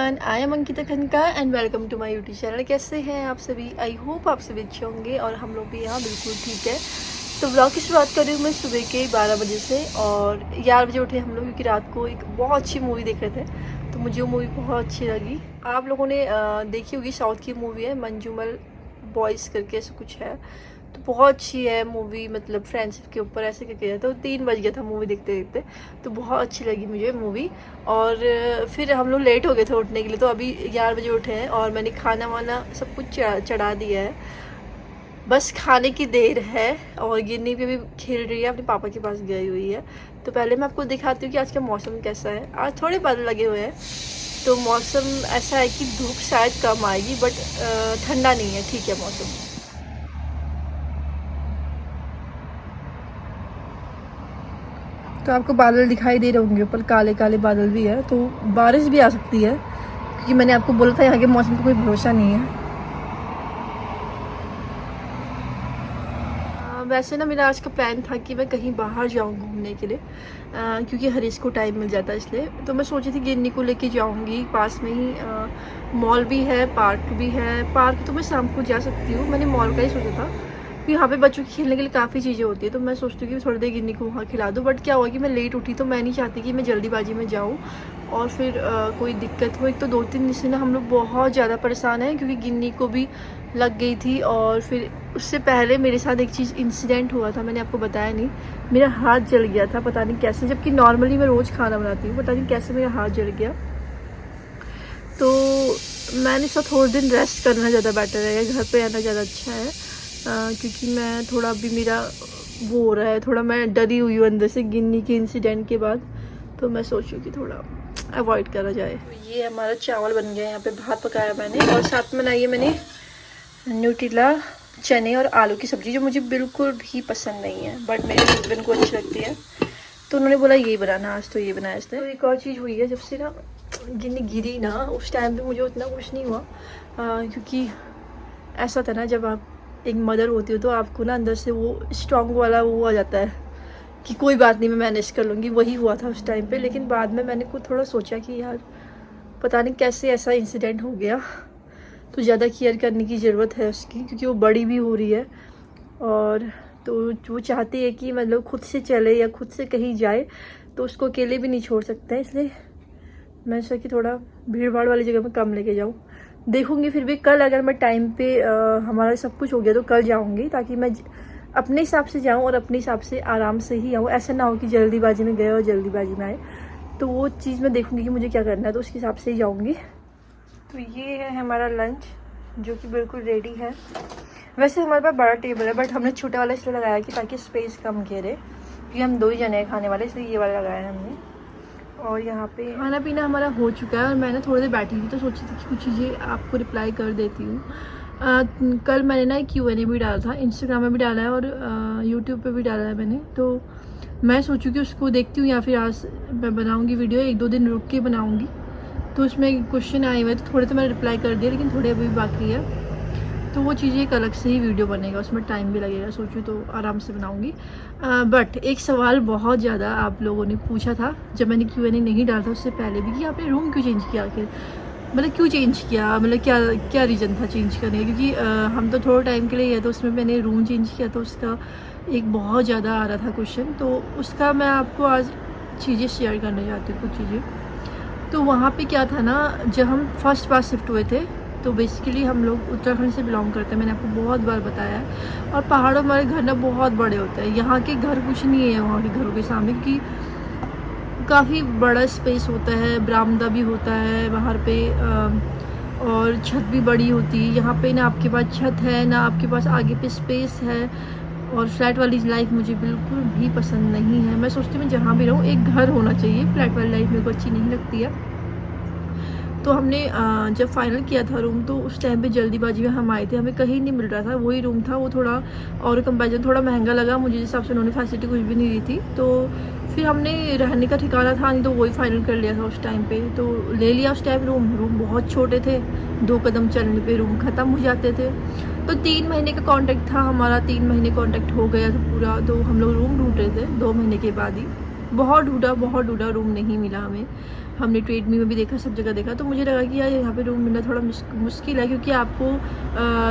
Everyone, I am Ankita Khanka and welcome to my YouTube channel. कैसे हैं आप सभी? आई होप आप सभी अच्छे होंगे और हम लोग भी यहाँ बिल्कुल ठीक है। तो व्लॉग की शुरुआत कर रही हूँ मैं सुबह के 12 बजे से और 11 बजे उठे हम लोग क्योंकि रात को एक बहुत अच्छी मूवी देख रहे थे। तो मुझे वो मूवी बहुत अच्छी लगी। आप लोगों ने देखी होगी, साउथ की मूवी है मंजूमल बॉयज़ करके ऐसा कुछ है। तो बहुत अच्छी है मूवी, मतलब फ्रेंडशिप के ऊपर ऐसे करके है। तो 3 बज गया था मूवी देखते देखते, तो बहुत अच्छी लगी मुझे मूवी। और फिर हम लोग लेट हो गए थे उठने के लिए, तो अभी 11 बजे उठे हैं और मैंने खाना वाना सब कुछ चढ़ा दिया है। बस खाने की देर है और गिन्नी भी खेल रही है, अपने पापा के पास गई हुई है। तो पहले मैं आपको दिखाती हूँ कि आज का मौसम कैसा है। आज थोड़े बादल लगे हुए हैं, तो मौसम ऐसा है कि धूप शायद कम आएगी, बट ठंडा नहीं है, ठीक है मौसम। तो आपको बादल दिखाई दे रहे होंगे, ऊपर काले काले बादल भी है, तो बारिश भी आ सकती है क्योंकि मैंने आपको बोला था यहाँ के मौसम का कोई भरोसा नहीं है। वैसे ना मेरा आज का प्लान था कि मैं कहीं बाहर जाऊँ घूमने के लिए, क्योंकि हरीश को टाइम मिल जाता है इसलिए। तो मैं सोची थी गिन्नी को लेके जाऊँगी, पास में ही मॉल भी है, पार्क भी है। पार्क तो मैं शाम को जा सकती हूँ, मैंने मॉल का ही सोचा था कि यहाँ पे बच्चों के खेलने के लिए काफ़ी चीज़ें होती है। तो मैं सोचती हूँ कि थोड़ी देर गिन्नी को वहाँ खिला दूँ, बट क्या हुआ कि मैं लेट उठी, तो मैं नहीं चाहती कि मैं जल्दीबाजी में जाऊँ और फिर कोई दिक्कत हो। एक तो 2-3 दिन से ना हम लोग बहुत ज़्यादा परेशान हैं क्योंकि गिन्नी को भी लग गई थी और फिर उससे पहले मेरे साथ एक चीज़ इंसिडेंट हुआ था, मैंने आपको बताया नहीं। मेरा हाथ जल गया था, पता नहीं कैसे, जबकि नॉर्मली मैं रोज़ खाना बनाती हूँ, पता नहीं कैसे मेरा हाथ जल गया। तो मैंने सोचा थोड़े दिन रेस्ट करना ज़्यादा बेटर है, घर पे रहना ज़्यादा अच्छा है। क्योंकि मैं थोड़ा अभी मेरा वो हो रहा है, थोड़ा मैं डरी हुई हूँ अंदर से गिन्नी के इंसिडेंट के बाद। तो मैं सोचूँ कि थोड़ा अवॉइड करा जाए। तो ये हमारा चावल बन गया, यहाँ पे भात पकाया मैंने और साथ में बनाई है मैंने न्यूट्रेला चने और आलू की सब्ज़ी, जो मुझे बिल्कुल भी पसंद नहीं है, बट मेरे हस्बैंड को अच्छी लगती है, तो उन्होंने बोला यही बनाना आज, तो ये बनाया इसने। तो एक और चीज़ हुई है, जब से ना गिन्नी गिरी ना, उस टाइम पे मुझे उतना कुछ नहीं हुआ, क्योंकि ऐसा था ना, जब आप एक मदर होती हो तो आपको ना अंदर से वो स्ट्रॉन्ग वाला वो आ जाता है कि कोई बात नहीं, मैं मैनेज कर लूँगी। वही हुआ था उस टाइम पे, लेकिन बाद में मैंने खुद थोड़ा सोचा कि यार पता नहीं कैसे ऐसा इंसिडेंट हो गया, तो ज़्यादा केयर करने की ज़रूरत है उसकी, क्योंकि वो बड़ी भी हो रही है और तो वो चाहती है कि मतलब खुद से चले या खुद से कहीं जाए, तो उसको अकेले भी नहीं छोड़ सकते हैं। इसलिए मैं सोचा कि थोड़ा भीड़ भाड़ वाली जगह में कम लेके जाऊँ। देखूँगी फिर भी कल, अगर मैं टाइम पे हमारा सब कुछ हो गया तो कल जाऊँगी, ताकि मैं अपने हिसाब से जाऊँ और अपने हिसाब से आराम से ही आऊँ। ऐसा ना हो कि जल्दीबाजी में गए और जल्दीबाजी में आए। तो वो चीज़ मैं देखूँगी कि मुझे क्या करना है, तो उसके हिसाब से ही जाऊँगी। तो ये है हमारा लंच, जो कि बिल्कुल रेडी है। वैसे हमारे पास बड़ा टेबल है, बट हमने छोटा वाला इसलिए लगाया कि ताकि स्पेस कम घेरे, क्योंकि हम 2 ही जने हैं खाने वाले, इसलिए ये वाला लगाया है हमने। और यहाँ पे खाना पीना हमारा हो चुका है और मैं ना थोड़ी देर बैठी थी, तो सोची थी कि कुछ चीज़ें आपको रिप्लाई कर देती हूँ। कल मैंने ना एक Q&A भी डाला था, इंस्टाग्राम में भी डाला है और यूट्यूब पे भी डाला है मैंने। तो मैं सोचूँ कि उसको देखती हूँ या फिर आज मैं बनाऊँगी वीडियो, 1-2 दिन रुक के बनाऊँगी। तो उसमें क्वेश्चन आए हुए, तो थोड़े तो मैंने रिप्लाई कर दिया, लेकिन थोड़े अभी भी बाकी है। तो वो चीज़ें एक अलग से ही वीडियो बनेगा, उसमें टाइम भी लगेगा, सोचूँ तो आराम से बनाऊँगी। बट एक सवाल बहुत ज़्यादा आप लोगों ने पूछा था जब मैंने Q&A नहीं डाला था उससे पहले भी, कि आपने रूम क्यों चेंज किया आखिर, मतलब क्यों चेंज किया, मतलब क्या क्या रीज़न था चेंज करने का। क्योंकि हम तो थोड़ा टाइम के लिए गए, तो उसमें मैंने रूम चेंज किया, तो उसका एक बहुत ज़्यादा आ रहा था क्वेश्चन, तो उसका मैं आपको आज चीज़ें शेयर करने चाहती हूँ, कुछ चीज़ें। तो वहाँ पे क्या था ना, जब हम फर्स्ट बार शिफ्ट हुए थे, तो बेसिकली हम लोग उत्तराखंड से बिलोंग करते हैं, मैंने आपको बहुत बार बताया है। और पहाड़ों में हमारे घर ना बहुत बड़े होते हैं, यहाँ के घर कुछ नहीं है वहाँ के घरों के सामने, क्योंकि काफ़ी बड़ा स्पेस होता है, बरामदा भी होता है बाहर पे, और छत भी बड़ी होती है। यहाँ पे ना आपके पास छत है, ना आपके पास आगे पे स्पेस है, और फ्लैट वाली लाइफ मुझे बिल्कुल भी पसंद नहीं है। मैं सोचती हूँ मैं जहाँ भी रहूँ एक घर होना चाहिए, फ्लैट वाली लाइफ मेरे को अच्छी नहीं लगती है। तो हमने जब फाइनल किया था रूम, तो उस टाइम पे जल्दीबाजी में हम आए थे, हमें कहीं नहीं मिल रहा था, वही रूम था। वो थोड़ा और कंपैरिजन थोड़ा महंगा लगा मुझे, जिस हिसाब से उन्होंने फैसिलिटी कुछ भी नहीं दी थी। तो फिर हमने रहने का ठिकाना था नहीं, तो वही फाइनल कर लिया था उस टाइम पे, तो ले लिया उस टाइम रूम बहुत छोटे थे, 2 कदम चलने पे रूम ख़त्म हो जाते थे। तो 3 महीने का कॉन्ट्रैक्ट था हमारा, 3 महीने कॉन्ट्रैक्ट हो गया था पूरा, तो हम लोग रूम ढूंढ रहे थे 2 महीने के बाद ही, बहुत ढूंढा, रूम नहीं मिला हमें। हमने ट्रेडमी में भी देखा, सब जगह देखा, तो मुझे लगा कि यार यहाँ पे रूम मिलना थोड़ा मुश्किल है, क्योंकि आपको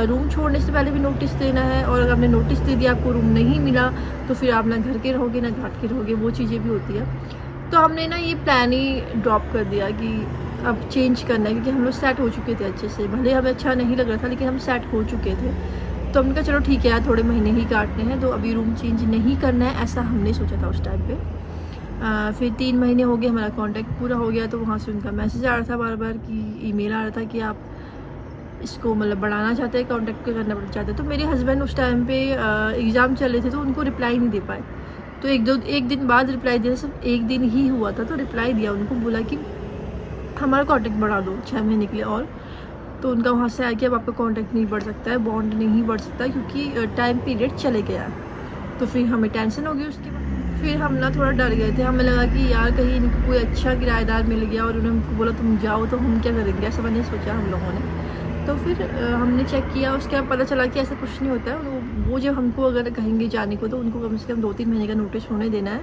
रूम छोड़ने से पहले भी नोटिस देना है, और अगर आपने नोटिस दे दिया आपको रूम नहीं मिला तो फिर आप ना घर के रहोगे ना घाट के रहोगे, वो चीज़ें भी होती है। तो हमने ना ये प्लान ही ड्रॉप कर दिया कि अब चेंज करना है, क्योंकि हम लोग सेट हो चुके थे अच्छे से, भले हमें अच्छा नहीं लग रहा था लेकिन हम सेट हो चुके थे। तो हमने कहा चलो ठीक है यार, थोड़े महीने ही काटने हैं, तो अभी रूम चेंज नहीं करना है, ऐसा हमने सोचा था उस टाइम पे। फिर 3 महीने हो गए, हमारा कांटेक्ट पूरा हो गया, तो वहाँ से उनका मैसेज आ रहा था बार बार कि ईमेल आ रहा था कि आप इसको मतलब बढ़ाना चाहते हैं, कांटेक्ट करना चाहते हैं। तो मेरे हस्बैंड उस टाइम पे एग्ज़ाम चल रहे थे, तो उनको रिप्लाई नहीं दे पाए। तो एक दिन बाद रिप्लाई दिया, सिर्फ एक दिन ही हुआ था, तो रिप्लाई दिया उनको, बोला कि हमारा कांटेक्ट बढ़ा दो 6 महीने के लिए और। तो उनका वहाँ से आया कि अब आपका कांटेक्ट नहीं बढ़ सकता है, बॉन्ड नहीं बढ़ सकता, क्योंकि टाइम पीरियड चले गया। तो फिर हमें टेंशन हो गई उसके बाद। फिर हम ना थोड़ा डर गए थे, हमें लगा कि यार कहीं इनको कोई अच्छा किराएदार मिल गया और उन्होंने हमको बोला तुम जाओ, तो हम क्या करेंगे, ऐसा मैंने सोचा हम लोगों ने। तो फिर हमने चेक किया, उसके बाद पता चला कि ऐसा कुछ नहीं होता है। वो जब हमको अगर कहेंगे जाने को, तो उनको कम से कम 2-3 महीने का नोटिस होने देना है,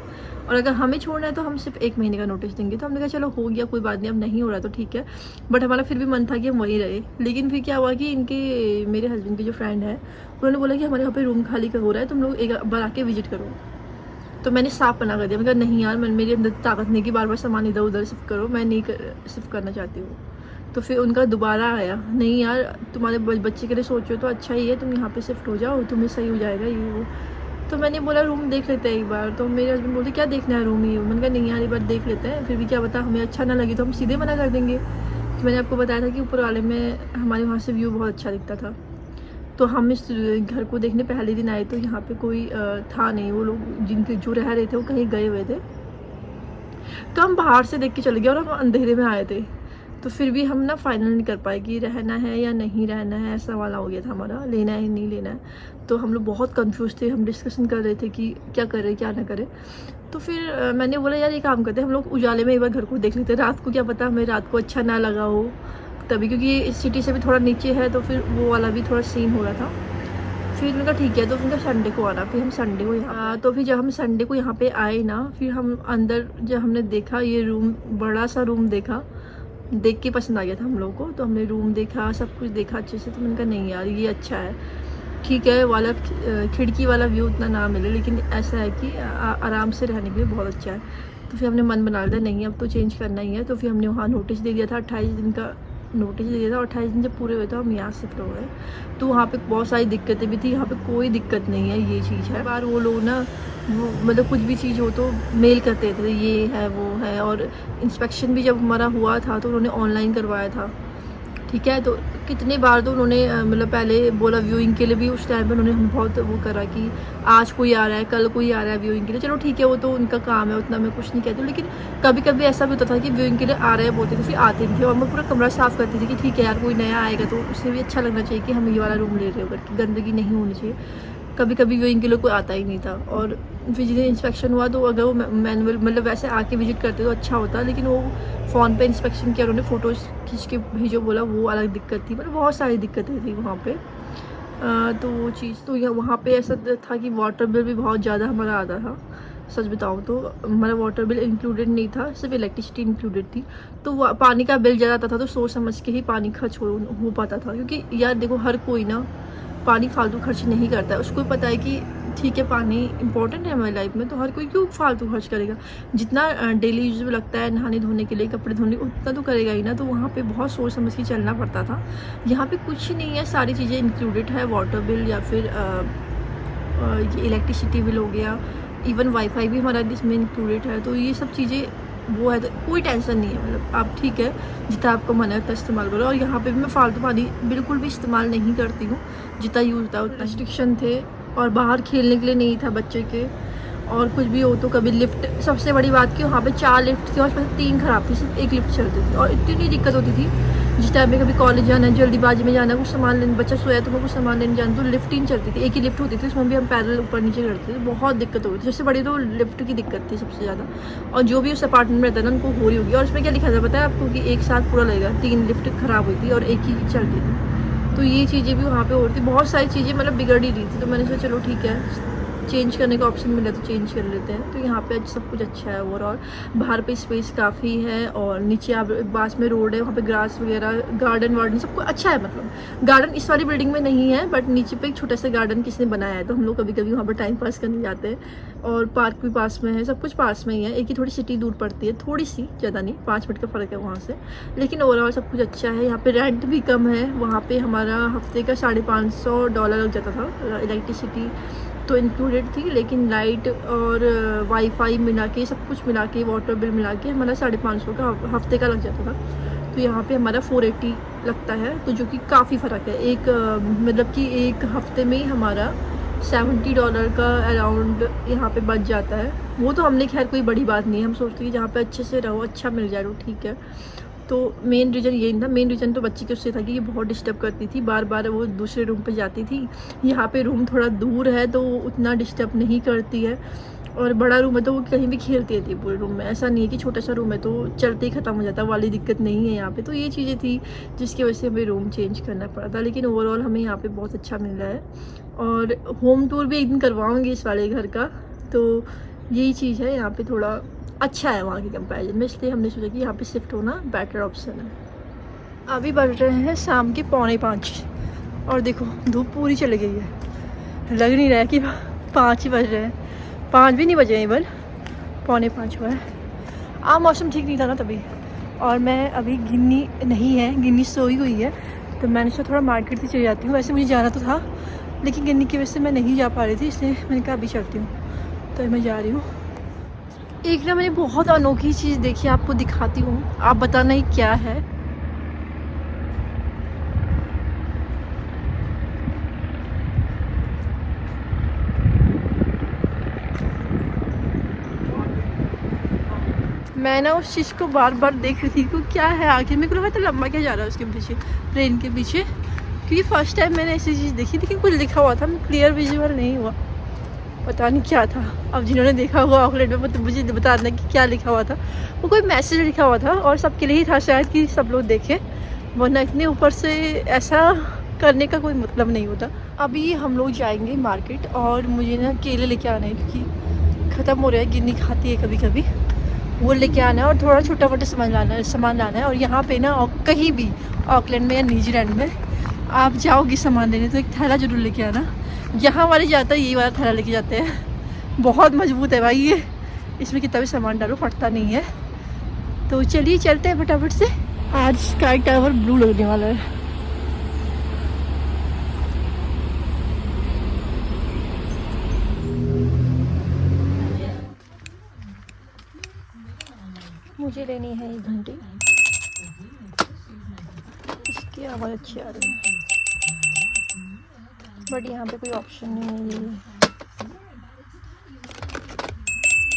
और अगर हमें छोड़ना है तो हम सिर्फ 1 महीने का नोटिस देंगे। तो हमने कहा चलो हो गया, कोई बात नहीं, अब नहीं हो रहा तो ठीक है। बट हमारा फिर भी मन था कि हम वहीं रहे। लेकिन फिर क्या हुआ कि मेरे हस्बैंड के जो फ्रेंड है, उन्होंने बोला कि हमारे यहाँ पे रूम खाली हो रहा है, तुम लोग एक बार आके विजिट करो। तो मैंने साफ मना कर दिया, मैं कहा नहीं यार, मेरे अंदर ताकत नहीं कि बार बार सामान इधर उधर शिफ्ट करो, मैं नहीं शिफ्ट करना चाहती हूँ। तो फिर उनका दोबारा आया, नहीं यार तुम्हारे बच्चे के लिए सोचो तो अच्छा ही है, तुम यहाँ पे शिफ्ट हो जाओ, तुम्हें सही हो जाएगा ये वो। तो मैंने बोला रूम देख लेते हैं एक बार। तो मेरे हस्बैंड बोलते क्या देखना है रूम ही। मैंने कहा नहीं यार एक बार देख लेते हैं, फिर भी क्या पता हमें अच्छा ना लगे तो हम सीधे मना कर देंगे। तो मैंने आपको बताया था कि ऊपर वाले में हमारे वहाँ से व्यू बहुत अच्छा दिखता था। तो हम इस घर को देखने पहले दिन आए, तो यहाँ पे कोई था नहीं, वो लोग जिनके जो रह रहे थे वो कहीं गए हुए थे। तो हम बाहर से देख के चले गए और हम अंधेरे में आए थे। तो फिर भी हम ना फाइनल नहीं कर पाए कि रहना है या नहीं रहना है, ऐसा वाला हो गया था हमारा, लेना है नहीं लेना है। तो हम लोग बहुत कंफ्यूज थे, हम डिस्कशन कर रहे थे कि क्या करें क्या ना करें। तो फिर मैंने बोला यार ये काम करते हैं, हम लोग उजाले में एक बार घर को देख लेते हैं, रात को क्या पता हमें रात को अच्छा ना लगा हो तभी, क्योंकि ये सिटी से भी थोड़ा नीचे है, तो फिर वो वाला भी थोड़ा सीन हो रहा था। फिर उनका ठीक है, तो उनका संडे को आना। फिर हम संडे को यहाँ, तो फिर जब हम संडे को यहाँ पे आए ना, फिर हम अंदर जब हमने देखा ये रूम, बड़ा सा रूम देखा, देख के पसंद आ गया था हम लोग को। तो हमने रूम देखा, सब कुछ देखा अच्छे से। तो मैंने कहा नहीं यार ये अच्छा है, ठीक है वाला खिड़की वाला व्यू उतना ना मिले, लेकिन ऐसा है कि आराम से रहने के लिए बहुत अच्छा है। तो फिर हमने मन बना लिया नहीं अब तो चेंज करना ही है। तो फिर हमने वहाँ नोटिस दे दिया था, 28 दिन का नोटिस दे दिया था, और 28 दिन जब पूरे हुए तो हम यहाँ शिफ्ट हो गए। तो वहाँ पे बहुत सारी दिक्कतें भी थी, यहाँ पे कोई दिक्कत नहीं है, ये चीज़ है। बार वो लोग ना वो मतलब कुछ भी चीज़ हो तो मेल करते थे, ये है वो है। और इंस्पेक्शन भी जब हमारा हुआ था तो उन्होंने ऑनलाइन करवाया था, ठीक है। तो कितने बार तो उन्होंने मतलब पहले बोला व्यूइंग के लिए भी, उस टाइम पे उन्होंने हम बहुत वो करा कि आज कोई आ रहा है, कल कोई आ रहा है व्यूइंग के लिए। चलो ठीक है, वो तो उनका काम है, उतना मैं कुछ नहीं कहती हूँ। लेकिन कभी कभी ऐसा भी होता था कि व्यूइंग के लिए आ रहे हैं बोलते थे, फिर आते नहीं थे, और मैं पूरा कमरा साफ़ करती थी कि ठीक है यार कोई नया आएगा तो उसे भी अच्छा लगना चाहिए कि हम ये वाला रूम ले रहे हो करके, गंदगी नहीं होनी चाहिए। कभी कभी व्यूइंग के लिए कोई आता ही नहीं था। और फिर जिस दिन इंस्पेक्शन हुआ, तो अगर वो मैनुअल मतलब वैसे आके विजिट करते तो अच्छा होता, लेकिन वो फ़ोन पे इंस्पेक्शन किया, उन्होंने फ़ोटोज़ खींच के भेजो बोला, वो अलग दिक्कत थी। मतलब बहुत सारी दिक्कतें थी वहाँ पे। तो वो चीज़ तो यहाँ वहाँ पे ऐसा था कि वाटर बिल भी बहुत ज़्यादा हमारा आता था। सच बताऊँ तो हमारा वाटर बिल इंक्लूडेड नहीं था, सिर्फ इलेक्ट्रिसिटी इंक्लूडेड थी। तो वो पानी का बिल ज़्यादा आता था, तो सोच समझ के ही पानी खर्च हो पाता था। क्योंकि यार देखो हर कोई ना पानी फालतू खर्च नहीं करता है, उसको पता है कि ठीक है पानी इंपॉर्टेंट है हमारी लाइफ में, तो हर कोई क्यों फालतू खर्च करेगा। जितना डेली यूज में लगता है नहाने धोने के लिए, कपड़े धोने, उतना तो करेगा ही ना। तो वहाँ पे बहुत सोच समझ के चलना पड़ता था। यहाँ पे कुछ नहीं है, सारी चीज़ें इंक्लूडेड है, वाटर बिल या फिर ये इलेक्ट्रिसिटी बिल हो गया, इवन वाईफाई भी हमारा इसमें इंक्लूडेड है। तो ये सब चीज़ें वो है, तो कोई टेंशन नहीं है। मतलब आप ठीक है जितना आपको मन है उतना इस्तेमाल करो। और यहाँ पे भी मैं फालतू पानी बिल्कुल भी इस्तेमाल नहीं करती हूँ, जितना यूज़ होता है उतना। रिस्ट्रिक्शन थे, और बाहर खेलने के लिए नहीं था बच्चे के, और कुछ भी हो तो कभी लिफ्ट, सबसे बड़ी बात कि वहाँ पे 4 लिफ्ट थी और उसमें 3 ख़राब थी, सिर्फ 1 लिफ्ट चलती थी। और इतनी दिक्कत होती थी जिस टाइम में कभी कॉलेज जाना है, जल्दीबाजी में जाना है, कुछ सामान लेने, बच्चा सोया तो मैं कुछ सामान लेने जाना, तो लिफ्ट ही नहीं चलती थी, एक ही लिफ्ट होती थी, उसमें भी हम पैदल ऊपर नीचे करते थे। बहुत दिक्कत होती थी, सबसे बड़ी तो लिफ्ट की दिक्कत थी सबसे ज़्यादा। और जो भी उस अपार्टमेंट में रहता है ना उनको हो रही होगी। और उसमें क्या लिखा था पता है आपको, कि 1 साल पूरा लगेगा, 3 लिफ्ट ख़राब हुई थी और 1 ही चलती थी। तो ये चीज़ें भी वहाँ पे हो रही थी, बहुत सारी चीज़ें मतलब बिगड़ ही रही थी। तो मैंने सोचा चलो ठीक है चेंज करने का ऑप्शन मिला तो चेंज कर लेते हैं। तो यहाँ पे सब कुछ अच्छा है ओवरऑल। बाहर पे स्पेस काफ़ी है और नीचे आप पास में रोड है, वहाँ पे ग्रास वगैरह, गार्डन वार्डन सब कुछ अच्छा है। मतलब गार्डन इस वाली बिल्डिंग में नहीं है, बट नीचे पे एक छोटा सा गार्डन किसी ने बनाया है, तो हम लोग कभी कभी वहाँ पर टाइम पास करने जाते हैं। और पार्क भी पास में है, सब कुछ पास में ही है। एक ही थोड़ी सिटी दूर पड़ती है, थोड़ी सी, ज़्यादा नहीं, 5 मिनट का फ़र्क है वहाँ से, लेकिन ओवरऑल सब कुछ अच्छा है। यहाँ पे रेंट भी कम है। वहाँ पे हमारा हफ्ते का $550 लग जाता था। इलेक्ट्रिसिटी तो इंक्लूडेड थी, लेकिन लाइट और वाईफाई मिला के, सब कुछ मिला के, वाटर बिल मिला के हमारा 550 का हफ्ते का लग जाता था। तो यहाँ पे हमारा 480 लगता है, तो जो कि काफ़ी फ़र्क है। एक मतलब कि एक हफ्ते में हमारा $70 का अराउंड यहाँ पे बच जाता है। वो तो हमने खैर कोई बड़ी बात नहीं है, हम सोचते हैं कि जहाँ पे अच्छे से रहो, अच्छा मिल जाए तो ठीक है। तो मेन रीज़न यही था। मेन रीज़न तो बच्ची के उससे था कि ये बहुत डिस्टर्ब करती थी, बार बार वो दूसरे रूम पे जाती थी। यहाँ पे रूम थोड़ा दूर है तो उतना डिस्टर्ब नहीं करती है, और बड़ा रूम है तो वो कहीं भी खेलती रहती है पूरे रूम में। ऐसा नहीं है कि छोटा सा रूम है तो चलते ही ख़त्म हो जाता है, वाली दिक्कत नहीं है यहाँ पे। तो ये चीज़ें थी जिसकी वजह से हमें रूम चेंज करना पड़ा था, लेकिन ओवरऑल हमें यहाँ पे बहुत अच्छा मिल रहा है। और होम टूर भी एक दिन करवाऊँगी इस वाले घर का। तो यही चीज़ है, यहाँ पे थोड़ा अच्छा है वहाँ के कंपैरिजन में, इसलिए हमने सोचा कि यहाँ पे शिफ्ट होना बेटर ऑप्शन है। अभी बज रहे हैं शाम के 4:45 और देखो धूप पूरी चली गई है। लग नहीं रहा है कि 5 ही बज रहे हैं, 5 भी नहीं बजे हैं, बल 4:45 हुआ है। मौसम ठीक नहीं था ना तभी, और मैं अभी गिन्नी नहीं है, गिन्नी सोई हुई है, तो मैंने सोचा थोड़ा मार्केट से चली जाती हूँ। वैसे मुझे जाना तो था, लेकिन गिन्नी की वजह से मैं नहीं जा पा रही थी, इसलिए मैंने कहा अभी चलती हूँ। तो मैं जा रही हूँ। एक ना मैंने बहुत अनोखी चीज़ देखी, आपको दिखाती हूँ, आप बताना ही क्या है। मैं ना उस चीज़ को बार बार देख रही थी कि क्या है आखिर। मेरे को लगा था लंबा क्या जा रहा है उसके पीछे, ट्रेन के पीछे, क्योंकि फर्स्ट टाइम मैंने ऐसी चीज़ देखी थी कि कुछ लिखा हुआ था, क्लियर विजुअल नहीं हुआ, पता नहीं क्या था। अब जिन्होंने देखा हुआ ऑकलैंड में तो मुझे बता देना कि क्या लिखा हुआ था। वो कोई मैसेज लिखा हुआ था और सबके लिए ही था शायद कि सब लोग देखें, वरना इतने ऊपर से ऐसा करने का कोई मतलब नहीं होता। अभी हम लोग जाएंगे मार्केट और मुझे ना केले लेके आने हैं, क्योंकि ख़त्म हो रहा है, गिन्नी खाती है कभी कभी, वो लेके आना है। और थोड़ा छोटा मोटा सामान लाना है। और यहाँ पे ना कहीं भी ऑकलैंड में या न्यूजीलैंड में आप जाओगी सामान लेने तो एक थैला जरूर लेके आना। यहाँ वाले ज़्यादातर ये वाला थैला लेके जाते हैं, बहुत मजबूत है भाई ये, इसमें कितना भी सामान डालो फटता नहीं है। तो चलिए चलते हैं फटाफट से। आज स्काई टावर ब्लू लगने वाला है। मुझे लेनी है 1 घंटे, इसकी आवाज़ अच्छी आ रही है, बट यहाँ पे कोई ऑप्शन नहीं है ये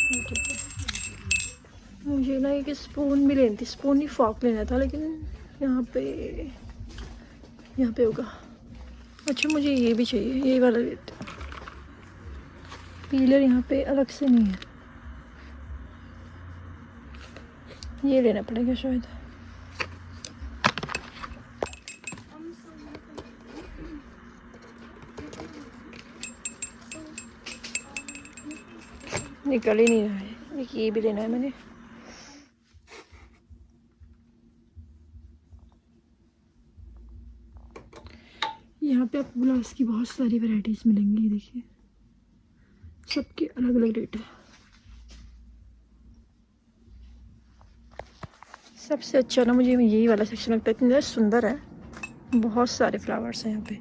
ठीक है। मुझे ना एक स्पून भी लेनी थी, स्पून ही फॉक लेना था, लेकिन यहाँ पे होगा। अच्छा मुझे ये भी चाहिए, ये वाला लेते हैं। पीलर यहाँ पे अलग से नहीं है, ये लेना पड़ेगा शायद। निकल ही नहीं रहा है। एक ये भी लेना है मैंने। यहाँ पे आपको ग्लास की बहुत सारी वैरायटीज मिलेंगी, ये देखिए, सबके अलग अलग रेट है। सबसे अच्छा ना मुझे यही वाला सेक्शन लगता है, इतना सुंदर है, बहुत सारे फ्लावर्स हैं यहाँ पे।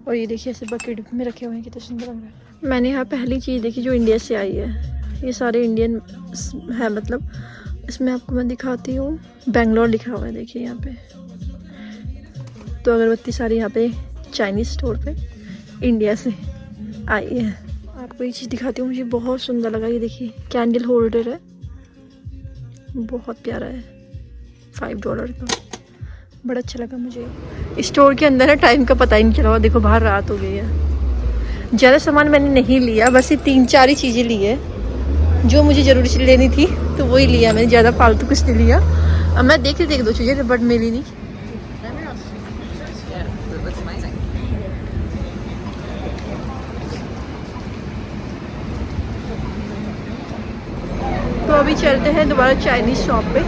और ये देखिए ऐसे बकेट में रखे हुए हैं, कितना सुंदर लग रहा है। मैंने यहाँ पहली चीज़ देखी जो इंडिया से आई है, ये सारे इंडियन है, मतलब इसमें आपको मैं दिखाती हूँ, बेंगलोर लिखा हुआ है, देखिए यहाँ पे। तो अगरबत्ती सारी यहाँ पे चाइनीज़ स्टोर पे इंडिया से आई है। आपको ये चीज़ दिखाती हूँ, मुझे बहुत सुंदर लगा। ये देखिए कैंडल होल्डर है, बहुत प्यारा है, $5 का, बड़ा अच्छा लगा मुझे। स्टोर के अंदर है, टाइम का पता ही नहीं चला। देखो बाहर रात हो गई है। ज़्यादा सामान मैंने नहीं लिया, बस ये 3-4 ही चीज़ें ली है जो मुझे ज़रूरी लेनी थी, तो वही लिया मैंने, ज़्यादा फालतू कुछ नहीं लिया। अब मैं देख रही थी 1-2 चीज़ें, बट मिली नहीं। अभी चलते हैं दोबारा चाइनीज़ शॉप पे।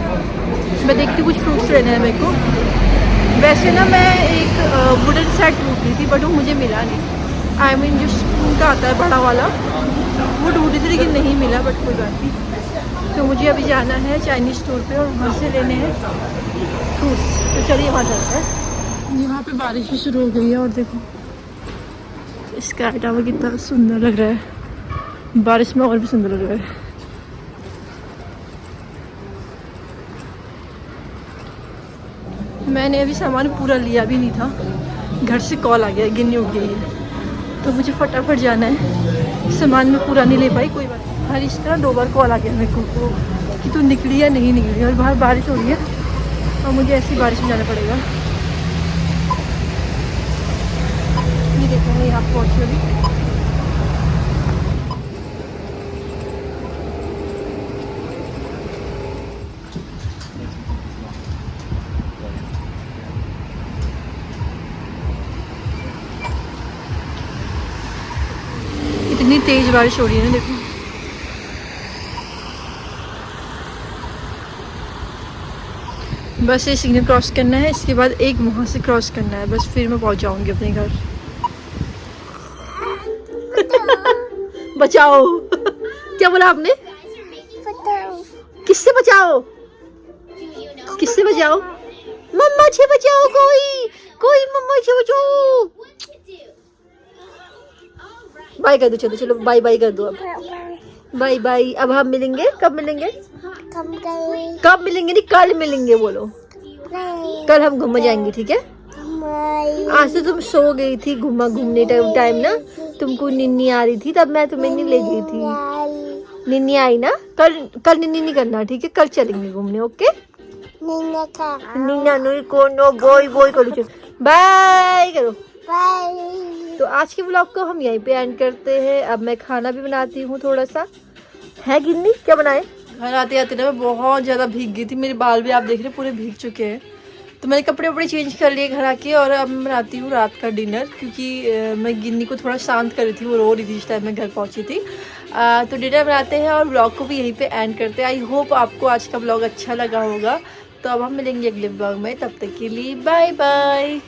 मैं देखती हूँ कुछ फ्रूट्स लेने हैं मेरे को। वैसे ना मैं एक वुडन सेट ढूंढ रही थी बट वो मुझे मिला नहीं। आई मीन जो स्पून का आता है बड़ा वाला, वो ढूंढ रही थी लेकिन नहीं मिला, बट कोई बात नहीं। तो मुझे अभी जाना है चाइनीज़ स्टोर पे और वहाँ से लेने हैं फ्रूट्स। तो चलिए वहाँ जाते हैं। यहाँ पे बारिश भी शुरू हो गई है और देखो इसका टावर कितना सुंदर लग रहा है, बारिश में और भी सुंदर लग रहा है। मैंने अभी सामान पूरा लिया भी नहीं था, घर से कॉल आ गया, गिन्नी उठ गई है, तो मुझे फटाफट जाना है। सामान में पूरा नहीं ले पाई, कोई बात नहीं। हर इस तरह 2 बार कॉल आ गया मेरे को कि तू निकली या नहीं निकली, और बाहर बारिश हो रही है और मुझे ऐसी बारिश में जाना पड़ेगा। ये देखो मैं यहाँ पहुँची अभी। इतनी तेज बारिश हो रही है ना, देखो। बस ये सिग्नल क्रॉस करना है, इसके बाद एक वहाँ से क्रॉस करना है, बस फिर मैं पहुँच जाऊँगी अपने घर। बचाओ। क्या बोला आपने? किससे बचाओ? किससे बचाओ? मम्मा से बचाओ, कोई मम्मा से बचाओ। बाय कर दो, चलो चलो बाय बाय कर दो अब। Bye bye. अब हम मिलेंगे, कब मिलेंगे? कब मिलेंगे? नहीं कल मिलेंगे बोलो। कल हम घूमने जाएंगे, ठीक है? आज तो तुम सो गई थी घूमने टाइम ना, तुमको निन्नी आ रही थी, तब मैं तुम्हें नहीं ले गई थी। निन्नी आई ना, कल निन्नी नहीं करना, ठीक है? कल चलेंगे घूमने, ओके? निन्ना नुई को नो बोय बोय करो, चलो बाय करो। तो आज के ब्लॉग को हम यहीं पे एंड करते हैं। अब मैं खाना भी बनाती हूँ थोड़ा सा। है गिन्नी, क्या बनाए? घर आते आते ना मैं बहुत ज़्यादा भीग गई थी, मेरे बाल भी आप देख रहे पूरे भीग चुके हैं। तो मैंने कपड़े वपड़े चेंज कर लिए घर आके, और अब मैं बनाती हूँ रात का डिनर, क्योंकि मैं गिन्नी को थोड़ा शांत कर रही थी, वो रो रही थी जिस टाइम मैं घर पहुँची थी। तो डिनर बनाते हैं और ब्लॉग को भी यहीं पे एंड करते हैं। आई होप आपको आज का ब्लॉग अच्छा लगा होगा। तो अब हम मिलेंगे अगले ब्लॉग में, तब तक के लिए बाय बाय।